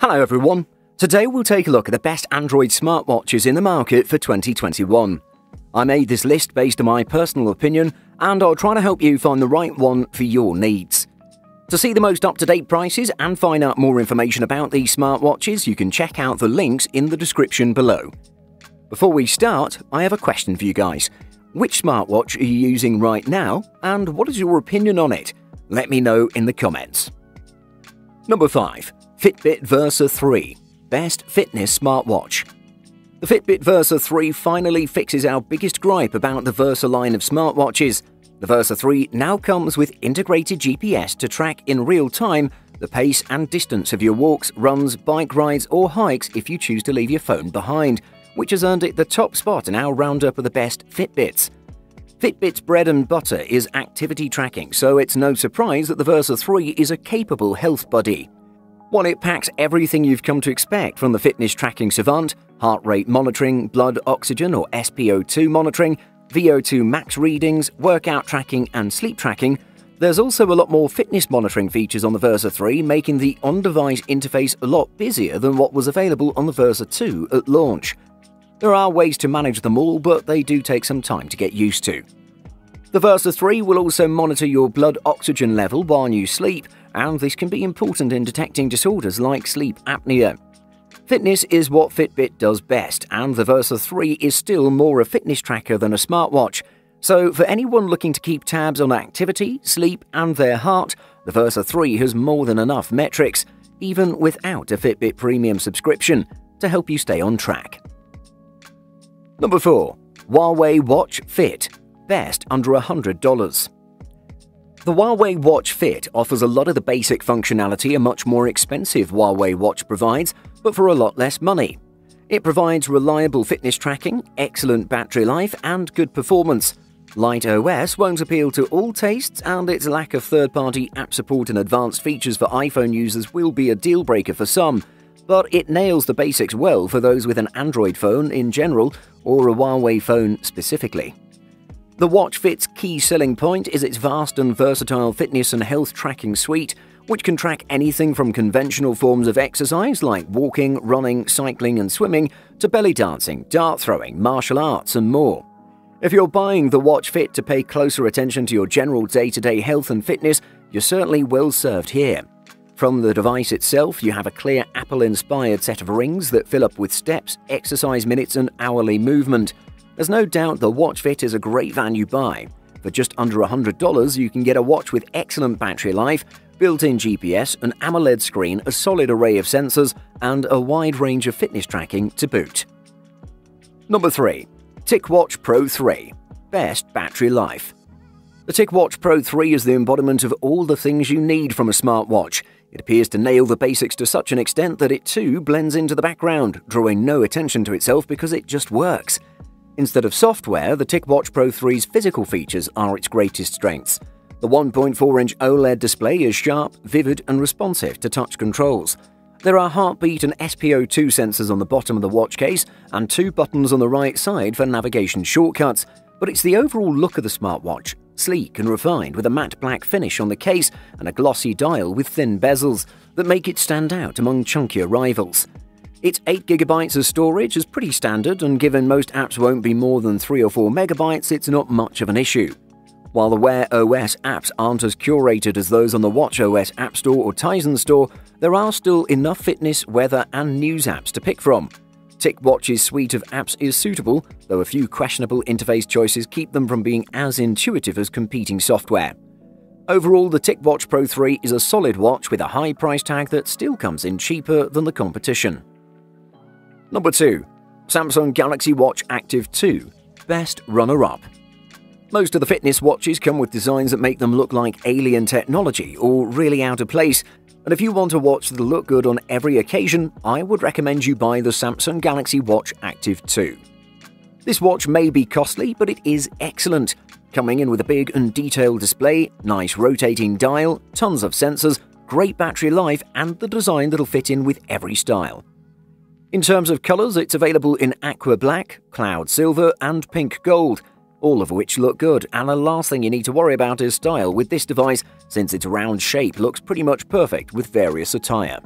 Hello everyone, today we'll take a look at the best Android smartwatches in the market for 2021. I made this list based on my personal opinion and I'll try to help you find the right one for your needs. To see the most up-to-date prices and find out more information about these smartwatches, you can check out the links in the description below. Before we start, I have a question for you guys. Which smartwatch are you using right now and what is your opinion on it? Let me know in the comments. Number 5. Fitbit Versa 3 Best Fitness Smartwatch. The Fitbit Versa 3 finally fixes our biggest gripe about the Versa line of smartwatches. The Versa 3 now comes with integrated GPS to track in real time the pace and distance of your walks, runs, bike rides or hikes if you choose to leave your phone behind, which has earned it the top spot in our roundup of the best Fitbits. Fitbit's bread and butter is activity tracking, so it's no surprise that the Versa 3 is a capable health buddy. While it packs everything you've come to expect from the fitness tracking savant, heart rate monitoring, blood oxygen or SpO2 monitoring, VO2 max readings, workout tracking and sleep tracking, there's also a lot more fitness monitoring features on the Versa 3, making the on-device interface a lot busier than what was available on the Versa 2 at launch. There are ways to manage them all, but they do take some time to get used to. The Versa 3 will also monitor your blood oxygen level while you sleep, and this can be important in detecting disorders like sleep apnea. Fitness is what Fitbit does best, and the Versa 3 is still more a fitness tracker than a smartwatch. So for anyone looking to keep tabs on activity, sleep and their heart, the Versa 3 has more than enough metrics, even without a Fitbit Premium subscription, to help you stay on track. Number 4. Huawei Watch Fit Best under $100. The Huawei Watch Fit offers a lot of the basic functionality a much more expensive Huawei watch provides, but for a lot less money. It provides reliable fitness tracking, excellent battery life, and good performance. Light OS won't appeal to all tastes, and its lack of third-party app support and advanced features for iPhone users will be a deal-breaker for some, but it nails the basics well for those with an Android phone in general or a Huawei phone specifically. The Watch Fit's key selling point is its vast and versatile fitness and health tracking suite, which can track anything from conventional forms of exercise like walking, running, cycling and swimming to belly dancing, dart throwing, martial arts and more. If you're buying the Watch Fit to pay closer attention to your general day-to-day health and fitness, you're certainly well served here. From the device itself, you have a clear Apple-inspired set of rings that fill up with steps, exercise minutes and hourly movement. There's no doubt the Watch Fit is a great value buy. For just under $100, you can get a watch with excellent battery life, built-in GPS, an AMOLED screen, a solid array of sensors, and a wide range of fitness tracking to boot. Number 3. TicWatch Pro 3 Best Battery Life. The TicWatch Pro 3 is the embodiment of all the things you need from a smartwatch. It appears to nail the basics to such an extent that it too blends into the background, drawing no attention to itself because it just works. Instead of software, the TicWatch Pro 3's physical features are its greatest strengths. The 1.4-inch OLED display is sharp, vivid and responsive to touch controls. There are heartbeat and SpO2 sensors on the bottom of the watch case and 2 buttons on the right side for navigation shortcuts, but it's the overall look of the smartwatch, sleek and refined with a matte black finish on the case and a glossy dial with thin bezels, that make it stand out among chunkier rivals. Its 8GB of storage is pretty standard, and given most apps won't be more than 3 or 4 MB, it's not much of an issue. While the Wear OS apps aren't as curated as those on the WatchOS App Store or Tizen Store, there are still enough fitness, weather and news apps to pick from. TicWatch's suite of apps is suitable, though a few questionable interface choices keep them from being as intuitive as competing software. Overall, the TicWatch Pro 3 is a solid watch with a high price tag that still comes in cheaper than the competition. Number 2. Samsung Galaxy Watch Active 2 Best Runner-Up. Most of the fitness watches come with designs that make them look like alien technology or really out of place, and if you want a watch that'll look good on every occasion, I would recommend you buy the Samsung Galaxy Watch Active 2. This watch may be costly, but it is excellent, coming in with a big and detailed display, nice rotating dial, tons of sensors, great battery life and the design that'll fit in with every style. In terms of colours, it's available in aqua black, cloud silver and pink gold, all of which look good, and the last thing you need to worry about is style with this device, since its round shape looks pretty much perfect with various attire.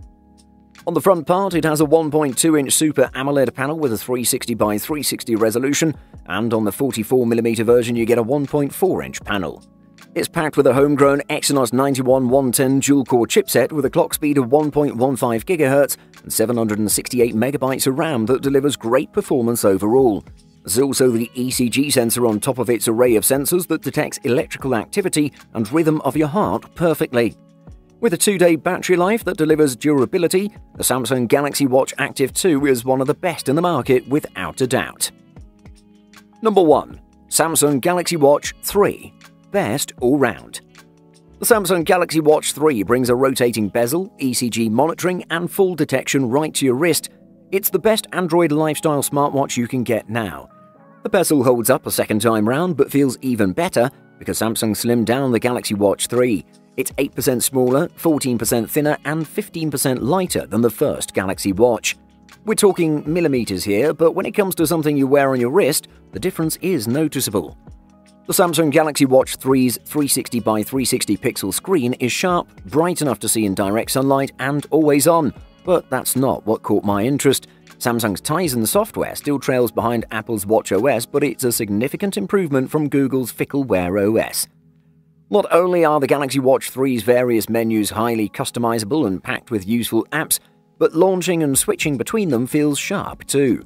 On the front part, it has a 1.2-inch Super AMOLED panel with a 360 by 360 resolution, and on the 44mm version you get a 1.4-inch panel. It's packed with a homegrown Exynos 9110 dual-core chipset with a clock speed of 1.15 GHz and 768 MB of RAM that delivers great performance overall. There's also the ECG sensor on top of its array of sensors that detects electrical activity and rhythm of your heart perfectly. With a 2-day battery life that delivers durability, the Samsung Galaxy Watch Active 2 is one of the best in the market without a doubt. Number 1. Samsung Galaxy Watch 3. Best all-round. The Samsung Galaxy Watch 3 brings a rotating bezel, ECG monitoring, and fall detection right to your wrist. It's the best Android lifestyle smartwatch you can get now. The bezel holds up a second time round but feels even better because Samsung slimmed down the Galaxy Watch 3. It's 8% smaller, 14% thinner, and 15% lighter than the first Galaxy Watch. We're talking millimeters here, but when it comes to something you wear on your wrist, the difference is noticeable. The Samsung Galaxy Watch 3's 360 by 360 pixel screen is sharp, bright enough to see in direct sunlight, and always on. But that's not what caught my interest. Samsung's Tizen software still trails behind Apple's watchOS, but it's a significant improvement from Google's fickle Wear OS. Not only are the Galaxy Watch 3's various menus highly customizable and packed with useful apps, but launching and switching between them feels sharp too.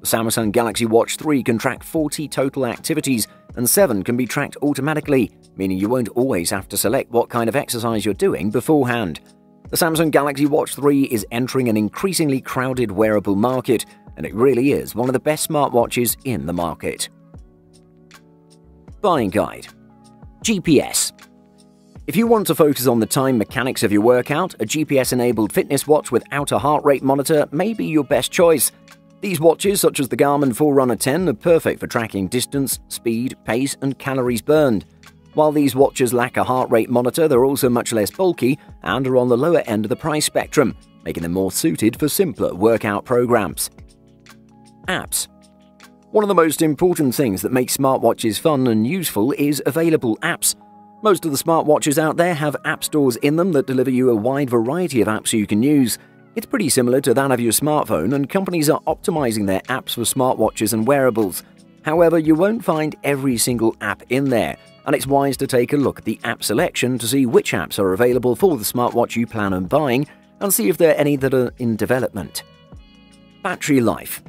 The Samsung Galaxy Watch 3 can track 40 total activities, and 7 can be tracked automatically, meaning you won't always have to select what kind of exercise you're doing beforehand. The Samsung Galaxy Watch 3 is entering an increasingly crowded wearable market, and it really is one of the best smartwatches in the market. Buying guide. GPS. If you want to focus on the time mechanics of your workout, a GPS-enabled fitness watch without a heart rate monitor may be your best choice. These watches, such as the Garmin Forerunner 10, are perfect for tracking distance, speed, pace, and calories burned. While these watches lack a heart rate monitor, they're also much less bulky and are on the lower end of the price spectrum, making them more suited for simpler workout programs. Apps. One of the most important things that makes smartwatches fun and useful is available apps. Most of the smartwatches out there have app stores in them that deliver you a wide variety of apps you can use. It's pretty similar to that of your smartphone, and companies are optimizing their apps for smartwatches and wearables. However, you won't find every single app in there, and it's wise to take a look at the app selection to see which apps are available for the smartwatch you plan on buying and see if there are any that are in development. Battery life.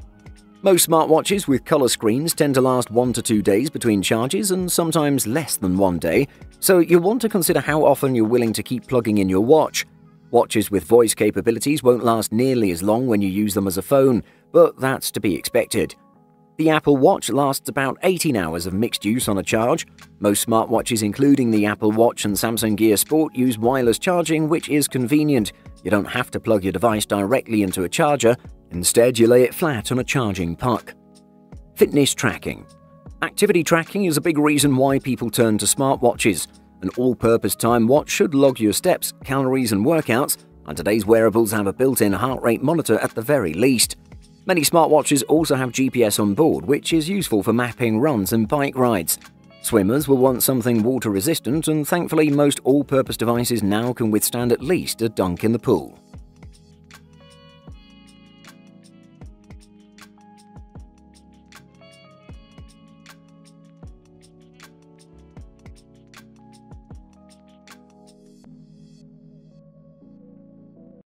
Most smartwatches with color screens tend to last 1 to 2 days between charges and sometimes less than 1 day, so you'll want to consider how often you're willing to keep plugging in your watch. Watches with voice capabilities won't last nearly as long when you use them as a phone, but that's to be expected. The Apple Watch lasts about 18 hours of mixed use on a charge. Most smartwatches, including the Apple Watch and Samsung Gear Sport, use wireless charging, which is convenient. You don't have to plug your device directly into a charger. Instead, you lay it flat on a charging puck. Fitness tracking. Activity tracking is a big reason why people turn to smartwatches. An all-purpose time watch should log your steps, calories, and workouts, and today's wearables have a built-in heart rate monitor at the very least. Many smartwatches also have GPS on board, which is useful for mapping runs and bike rides. Swimmers will want something water-resistant, and thankfully most all-purpose devices now can withstand at least a dunk in the pool.